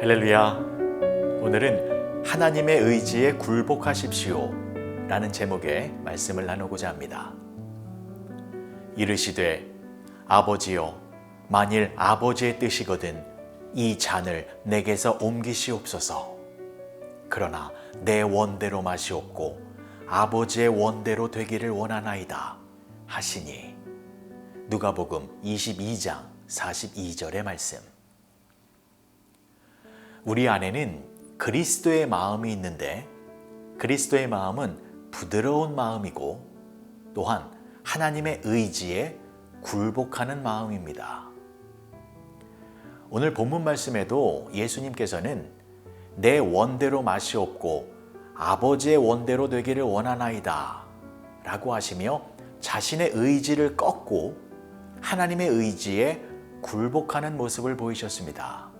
할렐루야. 오늘은 하나님의 의지에 굴복하십시오 라는 제목의 말씀을 나누고자 합니다. 이르시되 아버지여, 만일 아버지의 뜻이거든 이 잔을 내게서 옮기시옵소서. 그러나 내 원대로 마시옵고 아버지의 원대로 되기를 원하나이다 하시니. 누가복음 22장 42절의 말씀. 우리 안에는 그리스도의 마음이 있는데 그리스도의 마음은 부드러운 마음이고 또한 하나님의 의지에 굴복하는 마음입니다. 오늘 본문 말씀에도 예수님께서는 내 원대로 마시옵고 아버지의 원대로 되기를 원하나이다 라고 하시며 자신의 의지를 꺾고 하나님의 의지에 굴복하는 모습을 보이셨습니다.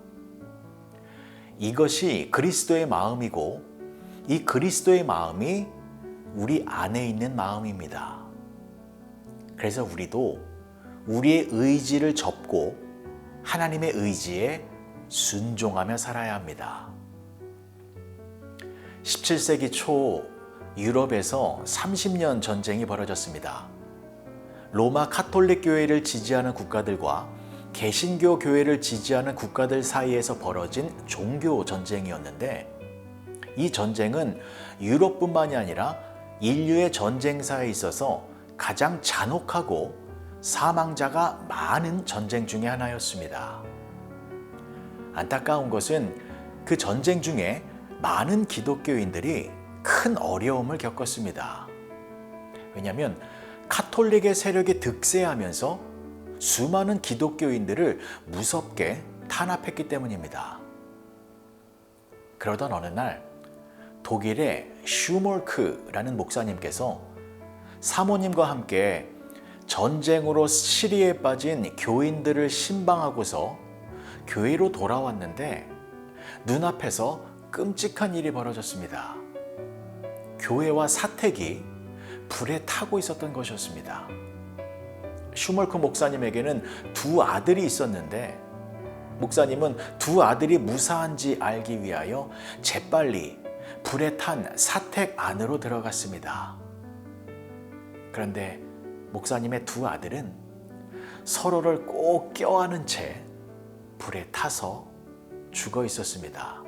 이것이 그리스도의 마음이고 이 그리스도의 마음이 우리 안에 있는 마음입니다. 그래서 우리도 우리의 의지를 접고 하나님의 의지에 순종하며 살아야 합니다. 17세기 초 유럽에서 30년 전쟁이 벌어졌습니다. 로마 카톨릭 교회를 지지하는 국가들과 개신교 교회를 지지하는 국가들 사이에서 벌어진 종교 전쟁이었는데, 이 전쟁은 유럽뿐만이 아니라 인류의 전쟁사에 있어서 가장 잔혹하고 사망자가 많은 전쟁 중에 하나였습니다. 안타까운 것은 그 전쟁 중에 많은 기독교인들이 큰 어려움을 겪었습니다. 왜냐하면 카톨릭의 세력이 득세하면서 수많은 기독교인들을 무섭게 탄압했기 때문입니다. 그러던 어느 날 독일의 슈몰크라는 목사님께서 사모님과 함께 전쟁으로 시리에 빠진 교인들을 신방하고서 교회로 돌아왔는데 눈앞에서 끔찍한 일이 벌어졌습니다. 교회와 사택이 불에 타고 있었던 것이었습니다. 슈몰크 목사님에게는 두 아들이 있었는데 목사님은 두 아들이 무사한지 알기 위하여 재빨리 불에 탄 사택 안으로 들어갔습니다. 그런데 목사님의 두 아들은 서로를 꼭 껴안은 채 불에 타서 죽어 있었습니다.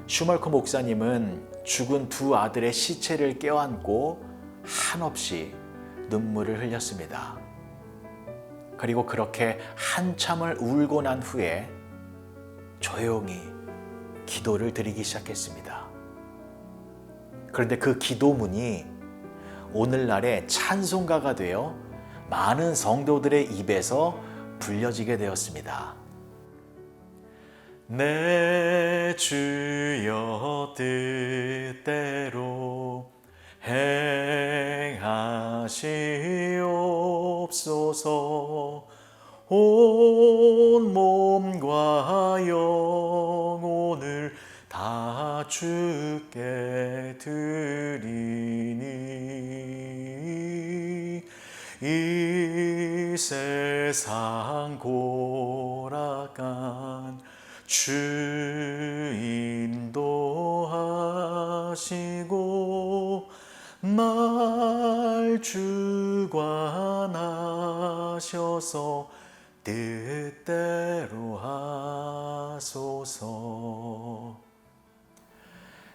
슈몰크 목사님은 죽은 두 아들의 시체를 껴안고 한없이 눈물을 흘렸습니다. 그리고 그렇게 한참을 울고 난 후에 조용히 기도를 드리기 시작했습니다. 그런데 그 기도문이 오늘날의 찬송가가 되어 많은 성도들의 입에서 불려지게 되었습니다. 내 주여 뜻대로 행하시옵소서. 온 몸과 영혼을 다 주께 드리니 이 세상 고락한 주 인도하시고 말주관하셔서 뜻대로 하소서.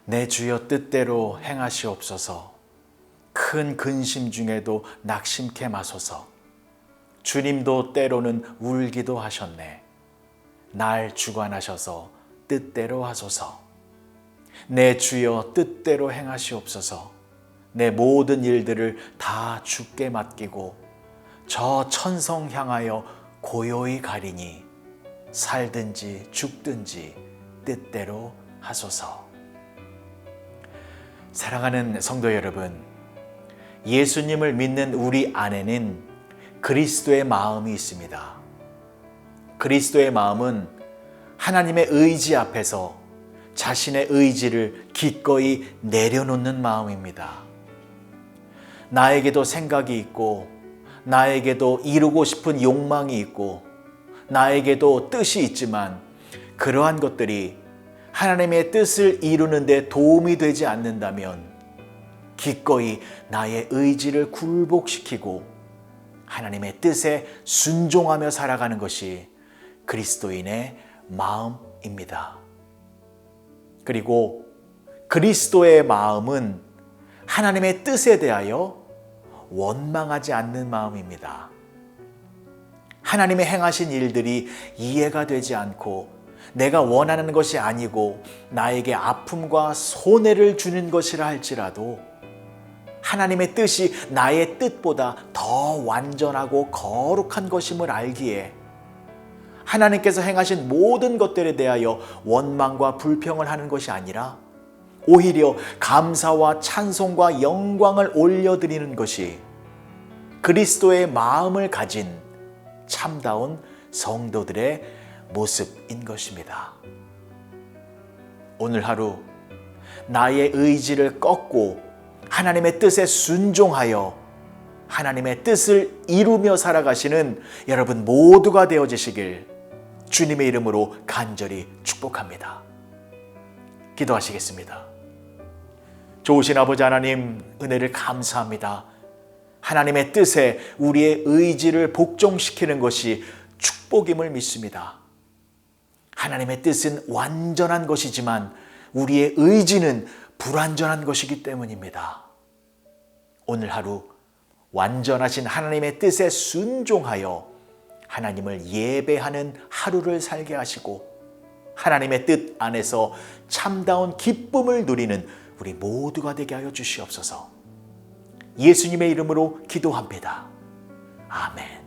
내 주여 뜻대로 행하시옵소서. 큰 근심 중에도 낙심케 마소서. 주님도 때로는 울기도 하셨네. 날 주관하셔서 뜻대로 하소서. 내 주여 뜻대로 행하시옵소서. 내 모든 일들을 다 주께 맡기고 저 천성 향하여 고요히 가리니 살든지 죽든지 뜻대로 하소서. 사랑하는 성도 여러분, 예수님을 믿는 우리 안에는 그리스도의 마음이 있습니다. 그리스도의 마음은 하나님의 의지 앞에서 자신의 의지를 기꺼이 내려놓는 마음입니다. 나에게도 생각이 있고 나에게도 이루고 싶은 욕망이 있고 나에게도 뜻이 있지만 그러한 것들이 하나님의 뜻을 이루는 데 도움이 되지 않는다면 기꺼이 나의 의지를 굴복시키고 하나님의 뜻에 순종하며 살아가는 것이 그리스도인의 마음입니다. 그리고 그리스도의 마음은 하나님의 뜻에 대하여 원망하지 않는 마음입니다. 하나님의 행하신 일들이 이해가 되지 않고 내가 원하는 것이 아니고 나에게 아픔과 손해를 주는 것이라 할지라도 하나님의 뜻이 나의 뜻보다 더 완전하고 거룩한 것임을 알기에 하나님께서 행하신 모든 것들에 대하여 원망과 불평을 하는 것이 아니라 오히려 감사와 찬송과 영광을 올려드리는 것이 그리스도의 마음을 가진 참다운 성도들의 모습인 것입니다. 오늘 하루 나의 의지를 꺾고 하나님의 뜻에 순종하여 하나님의 뜻을 이루며 살아가시는 여러분 모두가 되어지시길 주님의 이름으로 간절히 축복합니다. 기도하시겠습니다. 좋으신 아버지 하나님, 은혜를 감사합니다. 하나님의 뜻에 우리의 의지를 복종시키는 것이 축복임을 믿습니다. 하나님의 뜻은 완전한 것이지만 우리의 의지는 불완전한 것이기 때문입니다. 오늘 하루 완전하신 하나님의 뜻에 순종하여 하나님을 예배하는 하루를 살게 하시고 하나님의 뜻 안에서 참다운 기쁨을 누리는 우리 모두가 되게 하여 주시옵소서. 예수님의 이름으로 기도합니다. 아멘.